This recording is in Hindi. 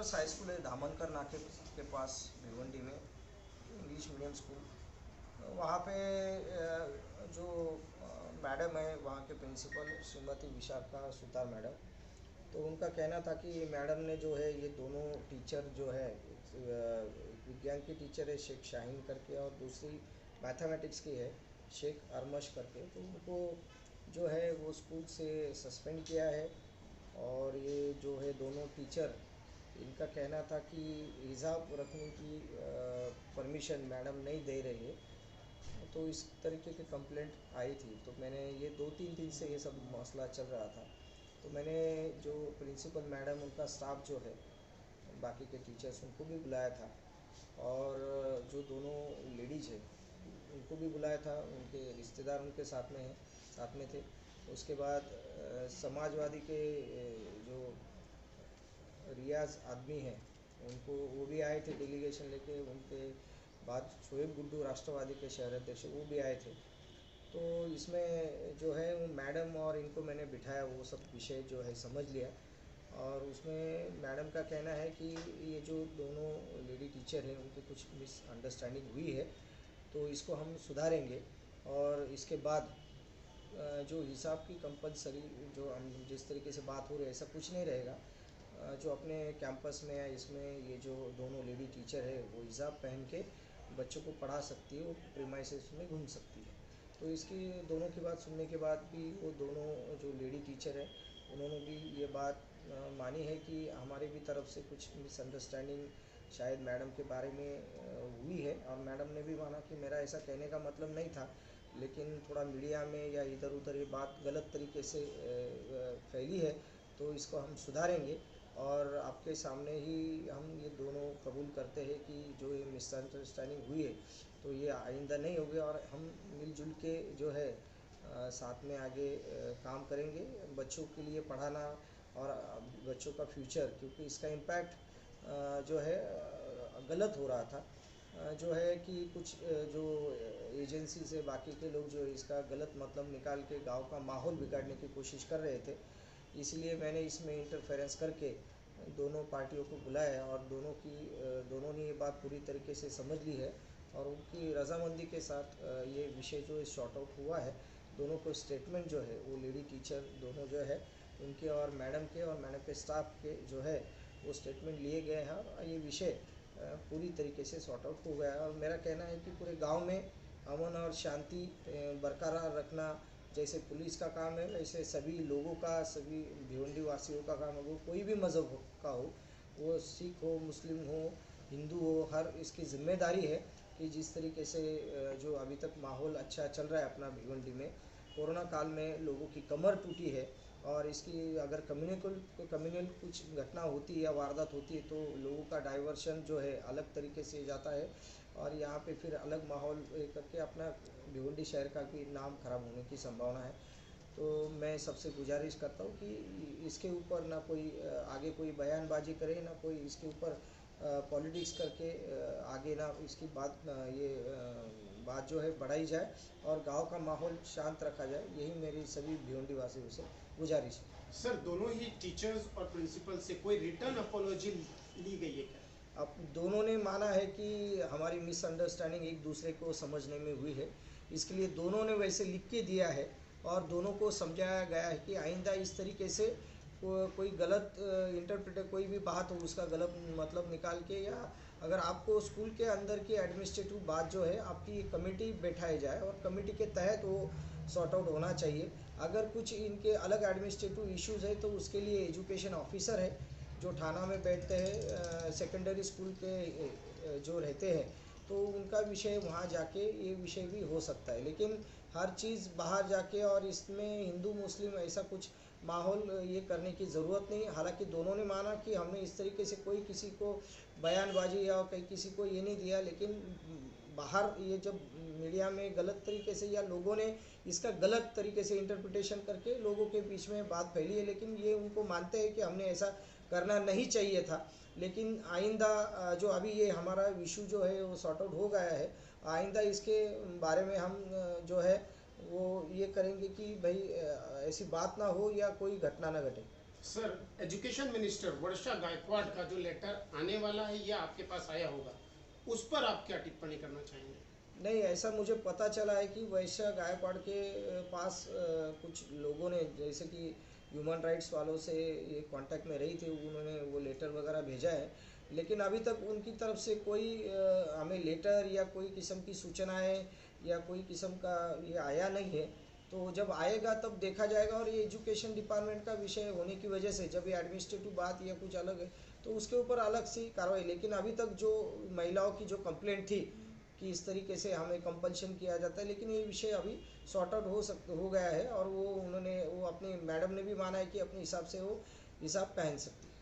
आदर्श हाई स्कूल है धामनकर नाके के पास भिवंडी में, इंग्लिश मीडियम स्कूल। वहाँ पे जो मैडम है वहाँ के प्रिंसिपल श्रीमती विशाखा सुतार मैडम, तो उनका कहना था कि मैडम ने जो है ये दोनों टीचर जो है, एक विज्ञान की टीचर है शेख शाहीन करके और दूसरी मैथमेटिक्स की है शेख अरमश करके, तो उनको जो है वो स्कूल से सस्पेंड किया है। और ये जो है दोनों टीचर, इनका कहना था कि हिजाब रखने की परमिशन मैडम नहीं दे रही है, तो इस तरीके की कंप्लेंट आई थी। तो मैंने ये 2-3 दिन से ये सब मसला चल रहा था, तो मैंने जो प्रिंसिपल मैडम उनका स्टाफ जो है बाकी के टीचर्स उनको भी बुलाया था, और जो दोनों लेडीज़ है उनको भी बुलाया था, उनके रिश्तेदार उनके साथ में थे। उसके बाद समाजवादी के जो रियाज आदमी हैं उनको, वो भी आए थे डेलीगेशन लेके। उनके बाद शोएब गुड्डू राष्ट्रवादी के शहर अध्यक्ष वो भी आए थे। तो इसमें जो है वो मैडम और इनको मैंने बिठाया, वो सब विषय जो है समझ लिया। और उसमें मैडम का कहना है कि ये जो दोनों लेडी टीचर हैं उनकी कुछ मिसअंडरस्टैंडिंग हुई है, तो इसको हम सुधारेंगे। और इसके बाद जो हिसाब की कंपलसरी जो हम जिस तरीके से बात हो रही है ऐसा कुछ नहीं रहेगा। जो अपने कैंपस में या इसमें ये जो दोनों लेडी टीचर है वो हिजाब पहन के बच्चों को पढ़ा सकती है, वो प्रीमाइसेस में घूम सकती है। तो इसकी दोनों की बात सुनने के बाद भी वो दोनों जो लेडी टीचर है उन्होंने भी ये बात मानी है कि हमारे भी तरफ से कुछ मिसअंडरस्टैंडिंग शायद मैडम के बारे में हुई है। और मैडम ने भी माना कि मेरा ऐसा कहने का मतलब नहीं था, लेकिन थोड़ा मीडिया में या इधर उधर ये बात गलत तरीके से फैली है, तो इसको हम सुधारेंगे। और आपके सामने ही हम ये दोनों कबूल करते हैं कि जो ये मिसअंडरस्टैंडिंग हुई है तो ये आइंदा नहीं होगी, और हम मिलजुल के जो है साथ में आगे काम करेंगे बच्चों के लिए पढ़ाना और बच्चों का फ्यूचर, क्योंकि इसका इम्पैक्ट जो है गलत हो रहा था। जो है कि कुछ जो एजेंसी से बाकी के लोग जो इसका गलत मतलब निकाल के गांव का माहौल बिगाड़ने की कोशिश कर रहे थे, इसलिए मैंने इसमें इंटरफेरेंस करके दोनों पार्टियों को बुलाया और दोनों ने ये बात पूरी तरीके से समझ ली है और उनकी रजामंदी के साथ ये विषय जो शॉर्ट आउट हुआ है। दोनों को स्टेटमेंट जो है वो लेडी टीचर दोनों जो है उनके और मैडम के स्टाफ के जो है वो स्टेटमेंट लिए गए हैं और ये विषय पूरी तरीके से सॉर्ट आउट हो गया है। और मेरा कहना है कि पूरे गांव में अमन और शांति बरकरार रखना जैसे पुलिस का काम है, वैसे सभी लोगों का, सभी भिवंडी वासियों का काम है। वो कोई भी मज़हब का हो, वो सिख हो, मुस्लिम हो, हिंदू हो, हर इसकी जिम्मेदारी है कि जिस तरीके से जो अभी तक माहौल अच्छा चल रहा है अपना भिवंडी में, कोरोना काल में लोगों की कमर टूटी है और इसकी अगर कम्युनल कुछ घटना होती है या वारदात होती है तो लोगों का डाइवर्शन जो है अलग तरीके से जाता है और यहाँ पे फिर अलग माहौल करके अपना भिवंडी शहर का भी नाम खराब होने की संभावना है। तो मैं सबसे गुजारिश करता हूँ कि इसके ऊपर ना कोई आगे कोई बयानबाजी करे, ना कोई इसके ऊपर पॉलिटिक्स करके आगे ना इसकी बात जो है बढ़ाई जाए और गांव का माहौल शांत रखा जाए, यही मेरी सभी भिवंडी वासियों से गुजारिश है। सर, दोनों ही टीचर्स और प्रिंसिपल से कोई रिटर्न अपोलॉजी ली गई है क्या? अब दोनों ने माना है कि हमारी मिसअंडरस्टैंडिंग एक दूसरे को समझने में हुई है, इसके लिए दोनों ने वैसे लिख के दिया है और दोनों को समझाया गया है कि आइंदा इस तरीके से कोई गलत इंटरप्रेटर कोई भी बात हो उसका गलत मतलब निकाल के, या अगर आपको स्कूल के अंदर की एडमिनिस्ट्रेटिव बात जो है आपकी कमेटी बैठाई जाए और कमेटी के तहत वो सॉर्ट आउट होना चाहिए। अगर कुछ इनके अलग एडमिनिस्ट्रेटिव इश्यूज़ है तो उसके लिए एजुकेशन ऑफिसर है जो थाना में बैठते हैं, सेकेंडरी स्कूल के जो रहते हैं, तो उनका विषय वहाँ जाके ये विषय भी हो सकता है। लेकिन हर चीज़ बाहर जाके और इसमें हिंदू मुस्लिम ऐसा कुछ माहौल ये करने की ज़रूरत नहीं। हालांकि दोनों ने माना कि हमने इस तरीके से कोई किसी को बयानबाजी या कहीं किसी को ये नहीं दिया, लेकिन बाहर ये जब मीडिया में गलत तरीके से या लोगों ने इसका गलत तरीके से इंटरप्रिटेशन करके लोगों के बीच में बात फैली है, लेकिन ये उनको मानते हैं कि हमने ऐसा करना नहीं चाहिए था। लेकिन आइंदा जो अभी ये हमारा इशू जो है वो सॉर्ट आउट हो गया है, आइंदा इसके बारे में हम जो है वो ये करेंगे कि भाई ऐसी बात ना हो या कोई घटना ना घटे। सर, एजुकेशन मिनिस्टर वर्षा गायकवाड़ का जो लेटर आने वाला है या आपके पास आया होगा, उस पर आप क्या टिप्पणी करना चाहेंगे? नहीं, ऐसा मुझे पता चला है कि वैश्य गायकवाड़ के पास कुछ लोगों ने, जैसे कि ह्यूमन राइट्स वालों से ये कांटेक्ट में रही थी, उन्होंने वो लेटर वगैरह भेजा है। लेकिन अभी तक उनकी तरफ से कोई हमें लेटर या कोई किस्म की सूचनाएं या कोई किस्म का ये आया नहीं है। तो जब आएगा तब देखा जाएगा, और ये एजुकेशन डिपार्टमेंट का विषय होने की वजह से जब ये एडमिनिस्ट्रेटिव बात या कुछ अलग है तो उसके ऊपर अलग सी कार्रवाई। लेकिन अभी तक जो महिलाओं की जो कंप्लेंट थी कि इस तरीके से हमें कंपल्शन किया जाता है, लेकिन ये विषय अभी सॉर्ट आउट हो गया है, और वो अपनी मैडम ने भी माना है कि अपने हिसाब से वो हिसाब पहन सकती है।